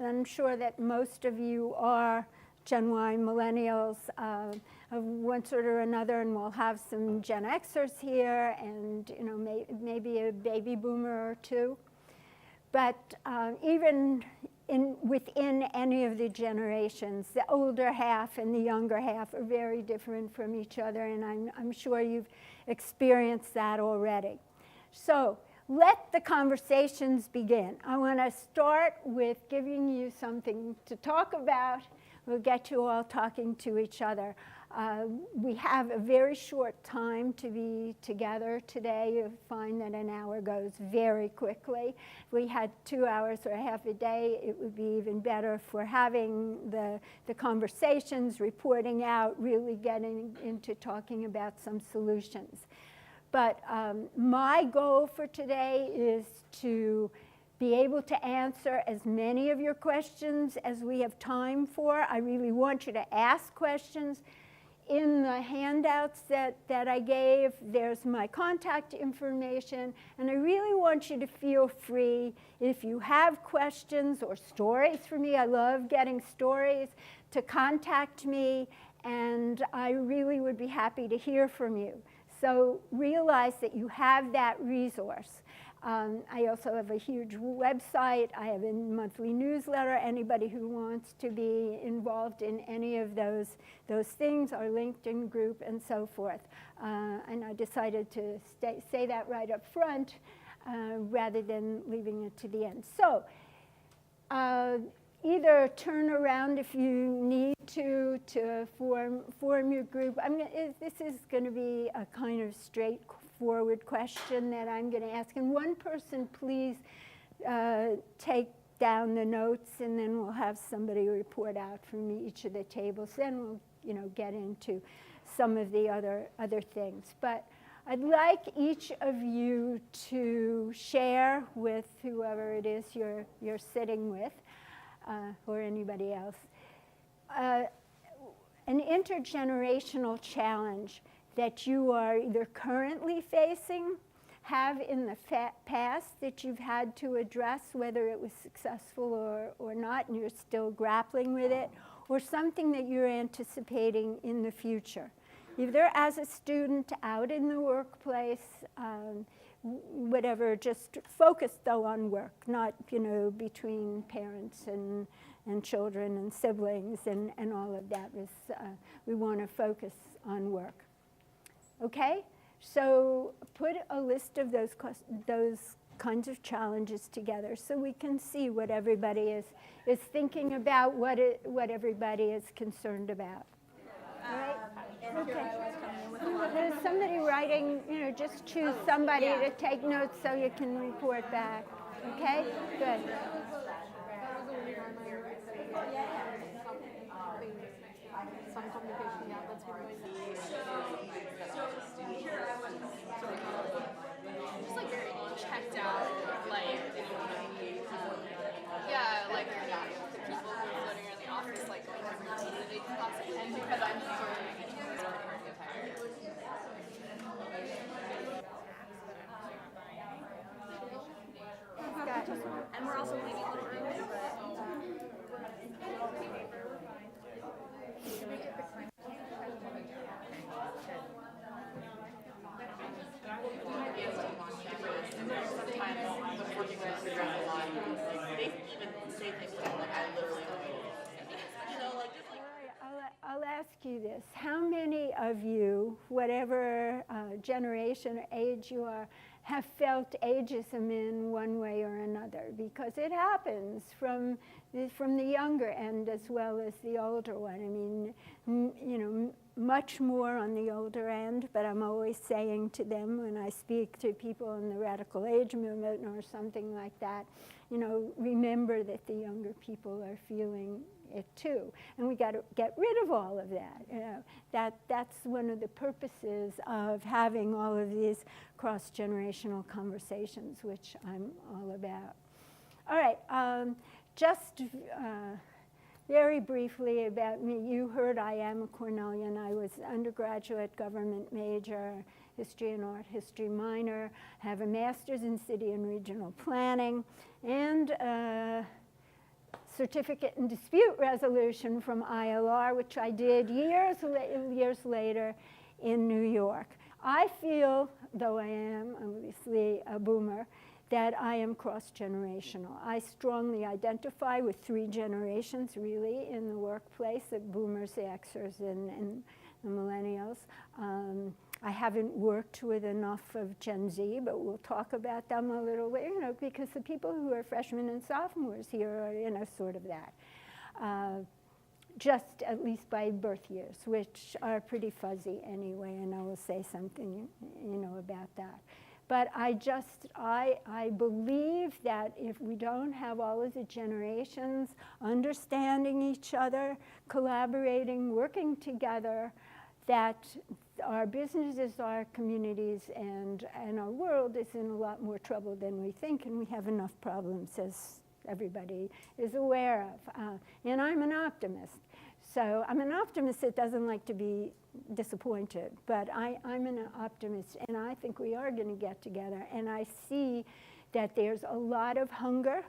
I'm sure that most of you are Gen Y millennials of one sort or another, and we'll have some Gen Xers here, and maybe a baby boomer or two. But even within any of the generations, the older half and the younger half are very different from each other, and I'm sure you've experienced that already. So let the conversations begin. I want to start with giving you something to talk about. We'll get you all talking to each other. We have a very short time to be together today. You'll find that an hour goes very quickly. If we had 2 hours or half a day, it would be even better for having the conversations, reporting out, really getting into talking about some solutions. But my goal for today is to be able to answer as many of your questions as we have time for. I really want you to ask questions. In the handouts that I gave, there's my contact information, and I really want you to feel free if you have questions or stories for me. I love getting stories, to contact me, and I really would be happy to hear from you. So realize that you have that resource. I also have a huge website. I have a monthly newsletter. Anybody who wants to be involved in any of those things, our LinkedIn group and so forth. And I decided to say that right up front rather than leaving it to the end. So either turn around if you need to form your group. This is going to be a kind of straightforward question that I'm going to ask. And one person, please take down the notes, and then we'll have somebody report out from each of the tables. Then we'll, get into some of the other things. But I'd like each of you to share with whoever it is you're sitting with, or anybody else, an intergenerational challenge that you are either currently facing, have in the past that you've had to address, whether it was successful or not, and you're still grappling with it, or something that you're anticipating in the future. Either as a student out in the workplace, whatever, just focus though on work, not between parents and children and siblings and all of that. We want to focus on work. Okay, so put a list of those kinds of challenges together so we can see what everybody is thinking about, what everybody is concerned about. All right? Okay. There's somebody writing, just choose somebody to take notes so you can report back. Okay? Good. Some communication, yeah, that's what just like very checked out, like, yeah, like the people who are floating around the office, like going through routine that they class, and because I'm sort of and we're also leaving a little early, I'll ask you this. How many of you, whatever generation or age you are, have felt ageism in one way or another? Because it happens from the younger end as well as the older one. I mean, much more on the older end, but I'm always saying to them when I speak to people in the radical age movement or something like that, remember that the younger people are feeling it too, and we got to get rid of all of that. That's one of the purposes of having all of these cross-generational conversations, which I'm all about. All right, just very briefly about me. You heard I am a Cornellian. I was undergraduate government major, history and art history minor, have a master's in city and regional planning, and certificate in dispute resolution from ILR, which I did years later in New York. I feel, though I am obviously a boomer, that I am cross-generational. I strongly identify with 3 generations, really, in the workplace, the boomers, the Xers, and the millennials. I haven't worked with enough of Gen Z, but we'll talk about them a little bit, because the people who are freshmen and sophomores here are, sort of that. Just at least by birth years, which are pretty fuzzy anyway, and I will say something, about that. But I believe that if we don't have all of the generations understanding each other, collaborating, working together, that our businesses, our communities, and our world is in a lot more trouble than we think, and we have enough problems, as everybody is aware of. And I'm an optimist. So I'm an optimist that doesn't like to be disappointed, but I'm an optimist, and I think we are going to get together. And I see that there's a lot of hunger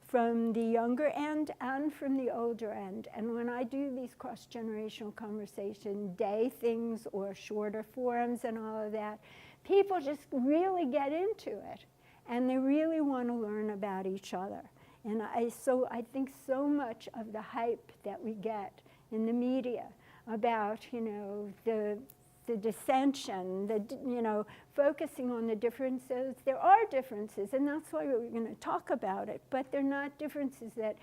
from the younger end and from the older end. And when I do these cross-generational conversation day things or shorter forums and all of that, people just really get into it, and they really want to learn about each other. And I think so much of the hype that we get in the media about, the dissension, focusing on the differences. There are differences, and that's why we're going to talk about it, but they're not differences that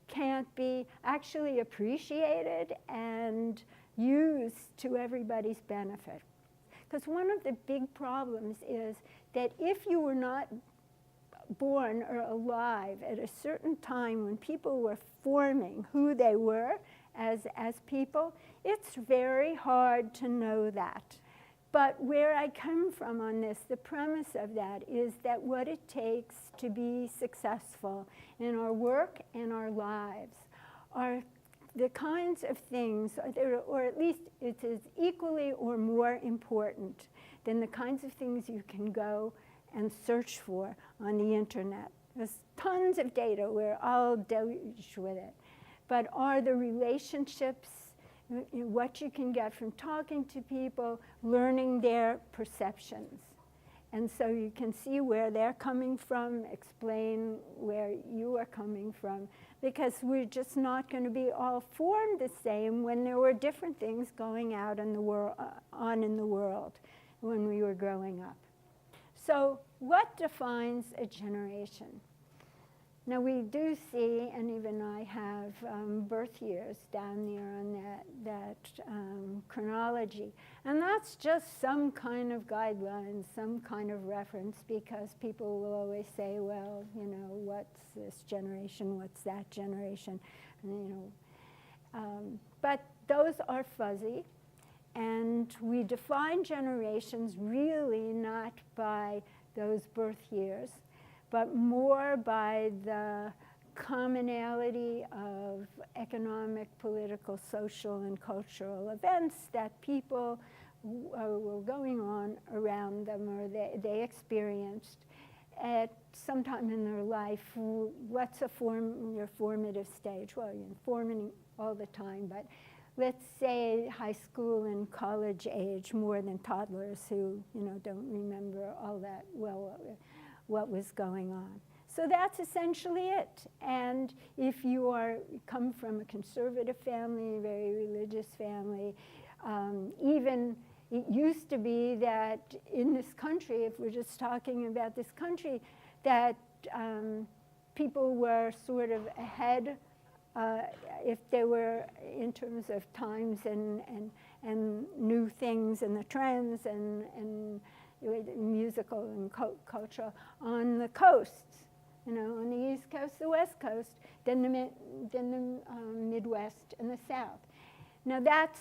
can't be actually appreciated and used to everybody's benefit. Because one of the big problems is that if you were not born or alive at a certain time when people were forming who they were as people, it's very hard to know that. But where I come from on this, the premise of that is that what it takes to be successful in our work and our lives are the kinds of things, or at least it is equally or more important than the kinds of things you can go and search for on the internet. There's tons of data, we're all deluged with it. But are the relationships, what you can get from talking to people, learning their perceptions. And so you can see where they're coming from, explain where you are coming from, because we're just not going to be all formed the same when there were different things going out in the on in the world when we were growing up. So what defines a generation? Now we do see, and even I have birth years down there on that chronology. And that's just some kind of guideline, some kind of reference, because people will always say, well, what's this generation, what's that generation, but those are fuzzy. And we define generations really not by those birth years, but more by the commonality of economic, political, social, and cultural events that people were going on around them, or they experienced at some time in their life. What's your formative stage? Well, you're forming all the time, but let's say high school and college age, more than toddlers who don't remember all that well what was going on. So that's essentially it. And if you come from a conservative family, a very religious family, even it used to be that in this country, if we're just talking about this country, that people were sort of ahead if they were in terms of times and new things and the trends and musical and cultural on the coasts, on the East Coast, the West Coast, then the Midwest and the South. Now that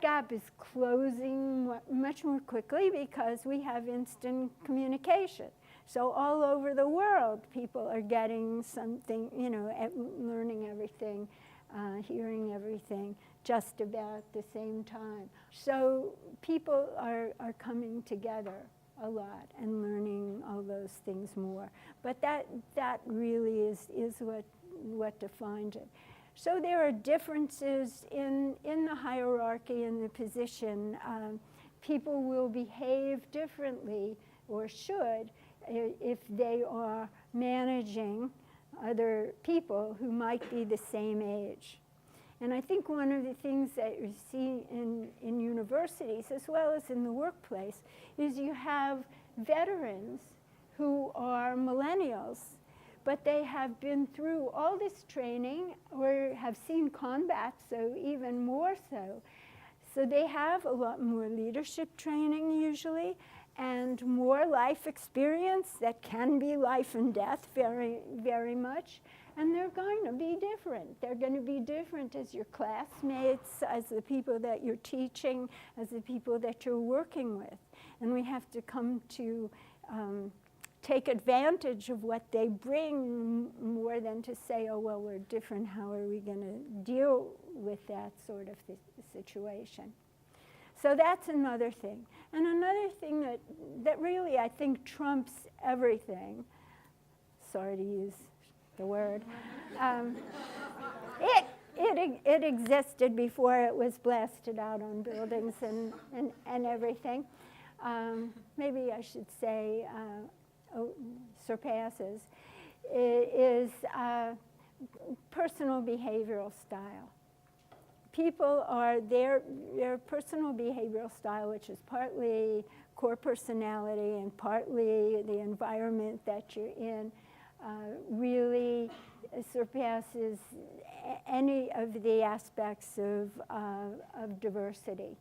gap is closing much more quickly because we have instant communication. So all over the world, people are getting something, learning everything, hearing everything, just about the same time. So people are coming together a lot and learning all those things more. But that really is what what defined it. So there are differences in the hierarchy and the position. People will behave differently, or should, if they are managing other people who might be the same age. And I think one of the things that you see in universities, as well as in the workplace, is you have veterans who are millennials, but they have been through all this training or have seen combat, so even more so. So they have a lot more leadership training usually, and more life experience that can be life and death very, very much. And they're going to be different. They're going to be different as your classmates, as the people that you're teaching, as the people that you're working with. And we have to come to take advantage of what they bring more than to say, oh, well, we're different. How are we going to deal with that sort of situation? So that's another thing. And another thing that really I think trumps everything, sorry to use the word, it existed before it was blasted out on buildings and everything. Maybe I should say surpasses, is personal behavioral style. People are their personal behavioral style, which is partly core personality and partly the environment that you're in, really surpasses any of the aspects of diversity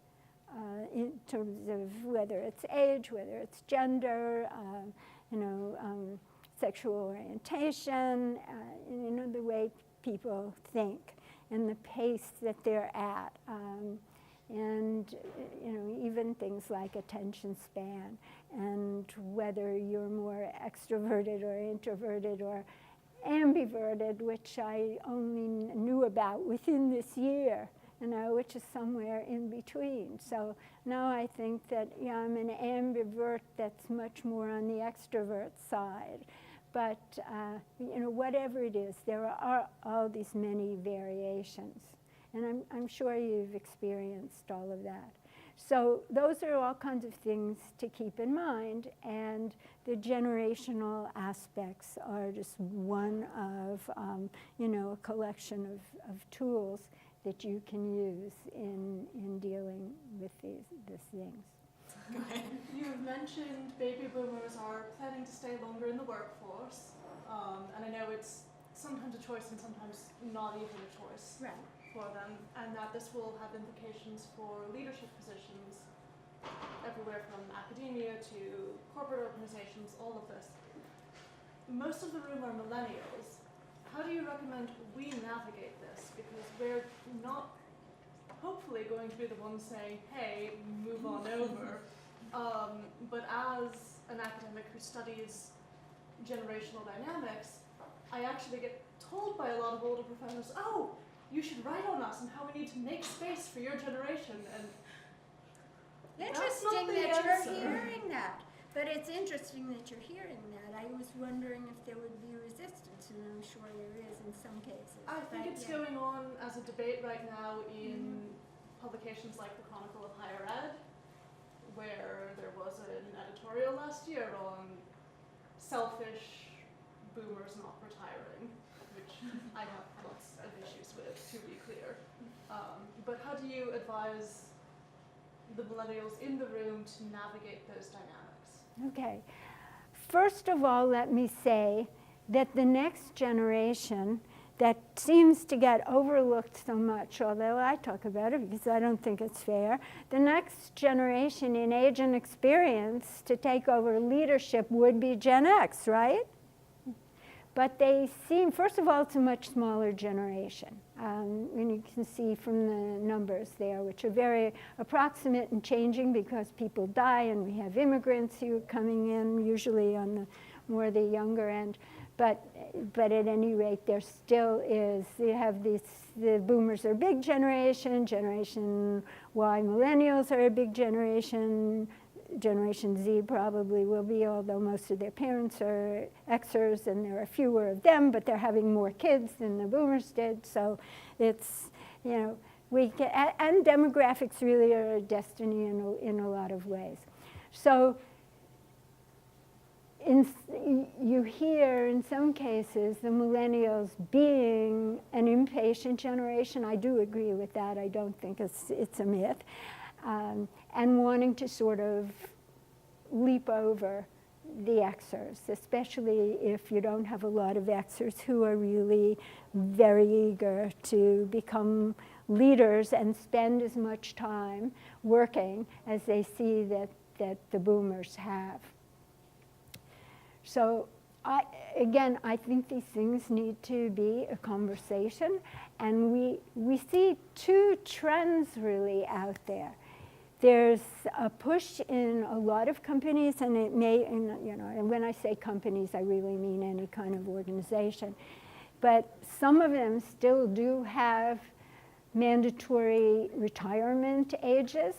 in terms of whether it's age, whether it's gender, sexual orientation, the way people think and the pace that they're at, and even things like attention span, and whether you're more extroverted or introverted or ambiverted, which I only knew about within this year, which is somewhere in between. So now I think that I'm an ambivert that's much more on the extrovert side. But whatever it is, there are all these many variations. And I'm sure you've experienced all of that. So those are all kinds of things to keep in mind. And the generational aspects are just one of, a collection of tools that you can use in dealing with these things. You've mentioned baby boomers are planning to stay longer in the workforce, and I know it's sometimes a choice and sometimes not even a choice for them, and that this will have implications for leadership positions everywhere from academia to corporate organizations, all of this. Most of the room are millennials. How do you recommend we navigate this? Because we're not hopefully going to be the ones saying, hey, move on over. But as an academic who studies generational dynamics, I actually get told by a lot of older professors, oh, you should write on us and how we need to make space for your generation. And interesting that you're hearing that. But it's interesting that you're hearing that. I was wondering if there would be resistance, and I'm sure there is in some cases. I think it's going on as a debate right now in publications like the Chronicle of Higher Ed, where there was an editorial last year on selfish boomers not retiring, which I have lots of issues with, to be clear. But how do you advise the millennials in the room to navigate those dynamics? Okay. First of all, let me say that the next generation that seems to get overlooked so much, although I talk about it because I don't think it's fair, the next generation in age and experience to take over leadership would be Gen X, right? But they seem, first of all, it's a much smaller generation. And you can see from the numbers there, which are very approximate and changing because people die and we have immigrants who are coming in, usually on the more the younger end. But at any rate, there still is, you have the boomers are a big generation, Generation Y millennials are a big generation, Generation Z probably will be, although most of their parents are Xers and there are fewer of them, but they're having more kids than the boomers did. So it's, you know, and demographics really are a destiny in a lot of ways. So you hear in some cases the millennials being an impatient generation. I do agree with that. I don't think it's a myth. And wanting to sort of leap over the Xers, especially if you don't have a lot of Xers who are really very eager to become leaders and spend as much time working as they see that the boomers have. So I think these things need to be a conversation, and we see two trends really out there. There's a push in a lot of companies, and it may, and when I say companies, I really mean any kind of organization, but some of them still do have mandatory retirement ages,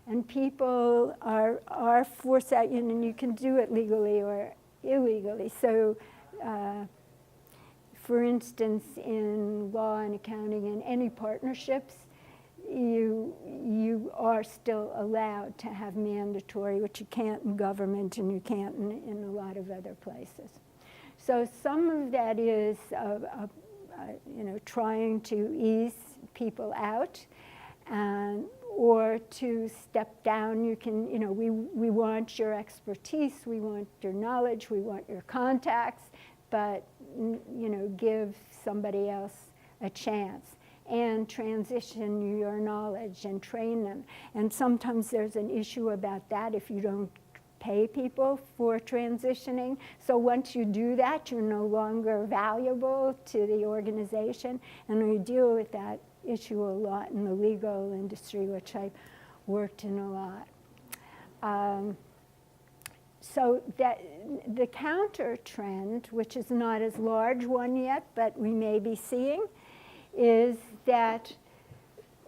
and people are forced out, and you can do it legally or illegally. So, for instance, in law and accounting and any partnerships, you are still allowed to have mandatory, which you can't in government and you can't in a lot of other places. So some of that is trying to ease people out, or to step down. You can, we want your expertise, we want your knowledge, we want your contacts, but give somebody else a chance, and transition your knowledge and train them. And sometimes there's an issue about that if you don't pay people for transitioning. So once you do that, you're no longer valuable to the organization, and we deal with that issue a lot in the legal industry, which I worked in a lot. So that the counter trend, which is not as large one yet, but we may be seeing, is that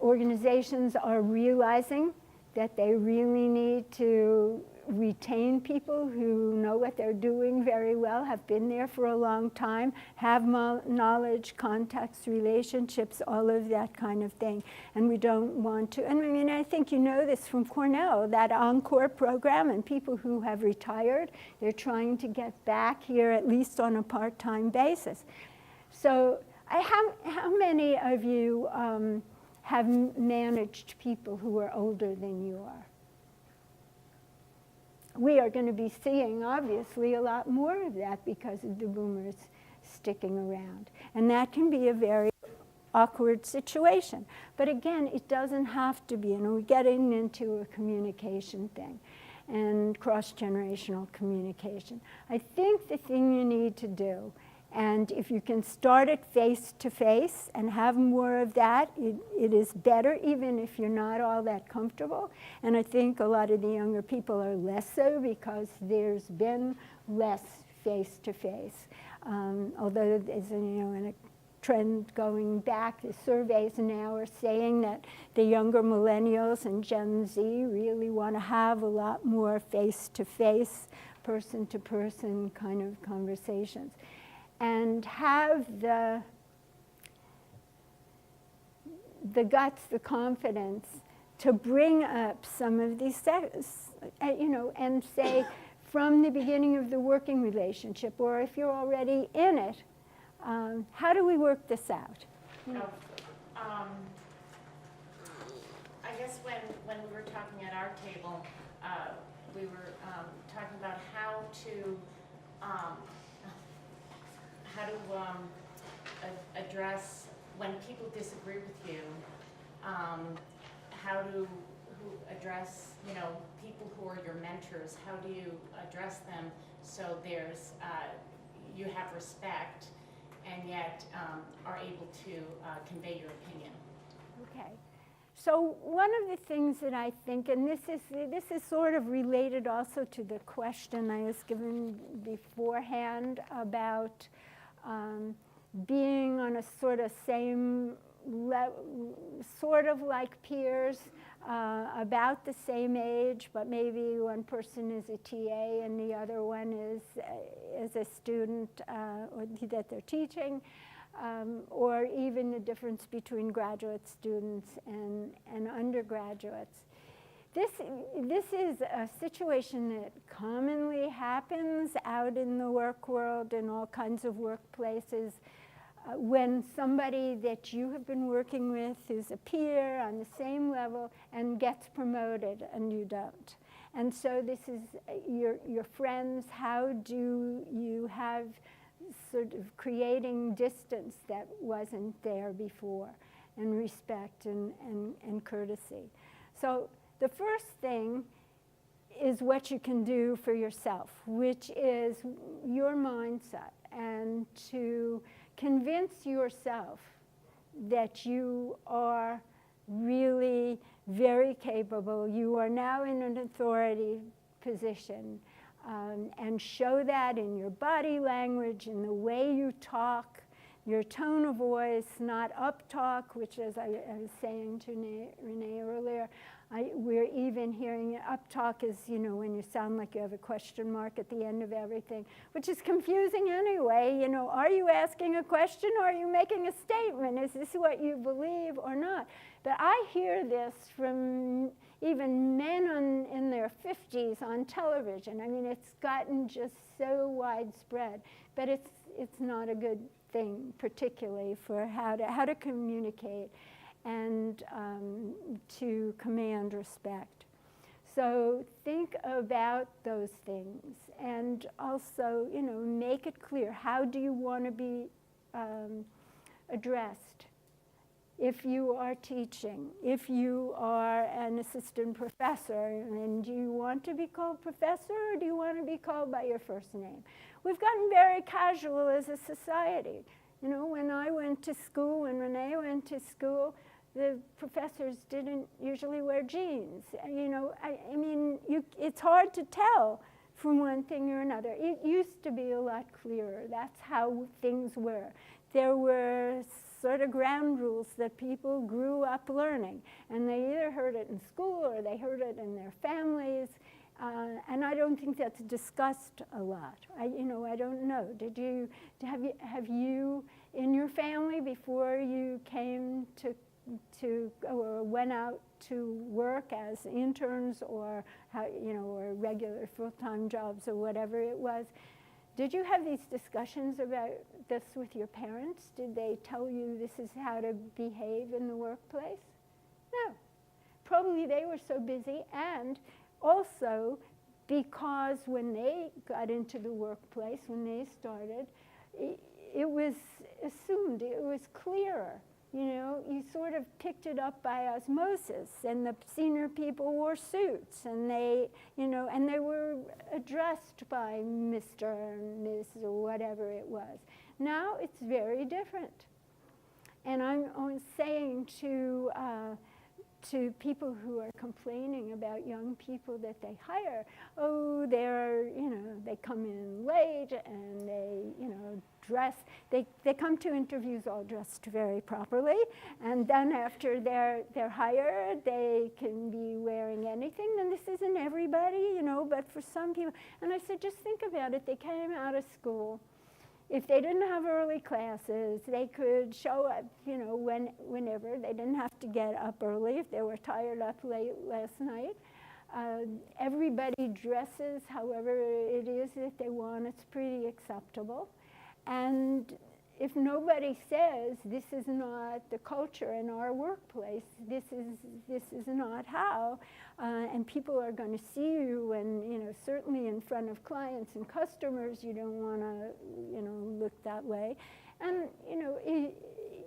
organizations are realizing that they really need to retain people who know what they're doing very well, have been there for a long time, have knowledge, contacts, relationships, all of that kind of thing. And we don't want to, and I mean, I think you know this from Cornell, that Encore program, and people who have retired, they're trying to get back here at least on a part-time basis. So how many of you have managed people who are older than you are? We are going to be seeing, obviously, a lot more of that because of the boomers sticking around. And that can be a very awkward situation. But again, it doesn't have to be, and we're getting into a communication thing and cross-generational communication. I think the thing you need to do, and if you can start it face-to-face and have more of that, it is better, even if you're not all that comfortable. And I think a lot of the younger people are less so because there's been less face-to-face. Although there's a trend going back, the surveys now are saying that the younger millennials and Gen Z really want to have a lot more face-to-face, person-to-person kind of conversations, and have the guts, the confidence to bring up some of these, and say from the beginning of the working relationship, or if you're already in it, how do we work this out? I guess when we were talking at our table, we were talking about how to address when people disagree with you, how to address, people who are your mentors, how do you address them so there's, you have respect and yet are able to convey your opinion. Okay. So one of the things that I think, and this is sort of related also to the question I was given beforehand about being on a sort of same level, sort of like peers, about the same age, but maybe one person is a TA and the other one is a student or that they're teaching, or even the difference between graduate students and undergraduates. This is a situation that commonly happens out in the work world, in all kinds of workplaces, when somebody that you have been working with is a peer on the same level and gets promoted and you don't. And so this is your friends. How do you have sort of creating distance that wasn't there before, and respect and courtesy? So the first thing is what you can do for yourself, which is your mindset, and to convince yourself that you are really very capable. You are now in an authority position, and show that in your body language, in the way you talk, your tone of voice, not up talk, which, as I was saying to Renee earlier, we're even hearing it. Up talk is, you know, when you sound like you have a question mark at the end of everything, which is confusing anyway. You know, are you asking a question or are you making a statement? Is this what you believe or not? But I hear this from even men in their 50s on television. I mean, it's gotten just so widespread, but it's not a good thing, particularly for how to communicate and to command respect. So think about those things, and also, you know, make it clear. How do you want to be addressed? If you are teaching, if you are an assistant professor, and do you want to be called professor or do you want to be called by your first name? We've gotten very casual as a society. You know, when I went to school, when Renee went to school, the professors didn't usually wear jeans. You know, I mean, it's hard to tell from one thing or another. It used to be a lot clearer. That's how things were. There were sort of ground rules that people grew up learning, and they either heard it in school or they heard it in their families, and I don't think that's discussed a lot. I don't know. Have you in your family, before you came to or went out to work as interns or or regular full-time jobs or whatever it was, did you have these discussions about this with your parents? Did they tell you this is how to behave in the workplace? No. Probably they were so busy, and also because when they got into the workplace, when they started, it was assumed, it was clearer. You know, you sort of picked it up by osmosis, and the senior people wore suits, and they were addressed by Mr. and Ms. or whatever it was. Now it's very different. And I'm saying to people who are complaining about young people that they hire, oh, they come in late and they, dress. They come to interviews all dressed very properly, and then after they're hired, they can be wearing anything. And this isn't everybody, but for some people. And I said, just think about it. They came out of school. If they didn't have early classes, they could show up, whenever. They didn't have to get up early if they were tired up late last night. Everybody dresses however it is that they want. It's pretty acceptable. And if nobody says this is not the culture in our workplace, this is not how, and people are going to see you, and certainly in front of clients and customers, you don't want to look that way, and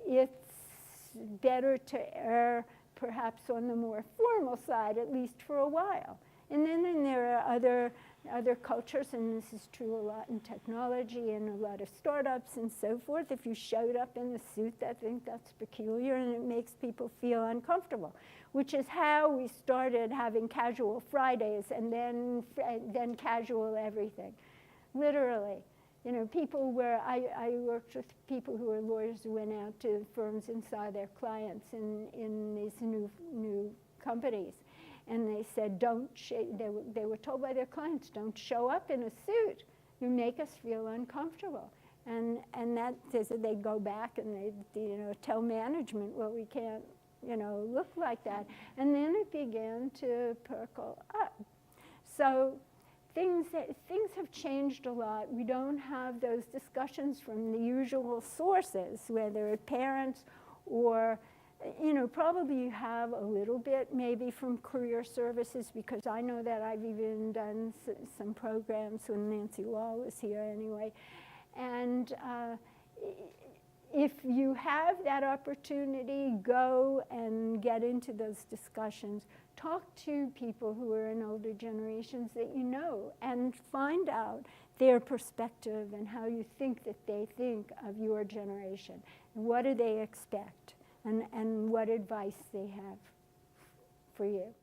it's better to err perhaps on the more formal side, at least for a while. And then there are other cultures, and this is true a lot in technology and a lot of startups and so forth. If you showed up in a suit, I think that's peculiar, and it makes people feel uncomfortable, which is how we started having casual Fridays and then casual everything. Literally. People I worked with people who were lawyers who went out to firms and saw their clients in these new companies. And they said, they were told by their clients, don't show up in a suit. You make us feel uncomfortable. And that they go back and they tell management, well, we can't look like that. And then it began to percolate up. So things have changed a lot. We don't have those discussions from the usual sources, whether it's parents or, probably you have a little bit maybe from career services, because I know that I've even done some programs when Nancy Law was here anyway. And if you have that opportunity, go and get into those discussions. Talk to people who are in older generations that you know and find out their perspective and how you think that they think of your generation. What do they expect and what advice they have for you.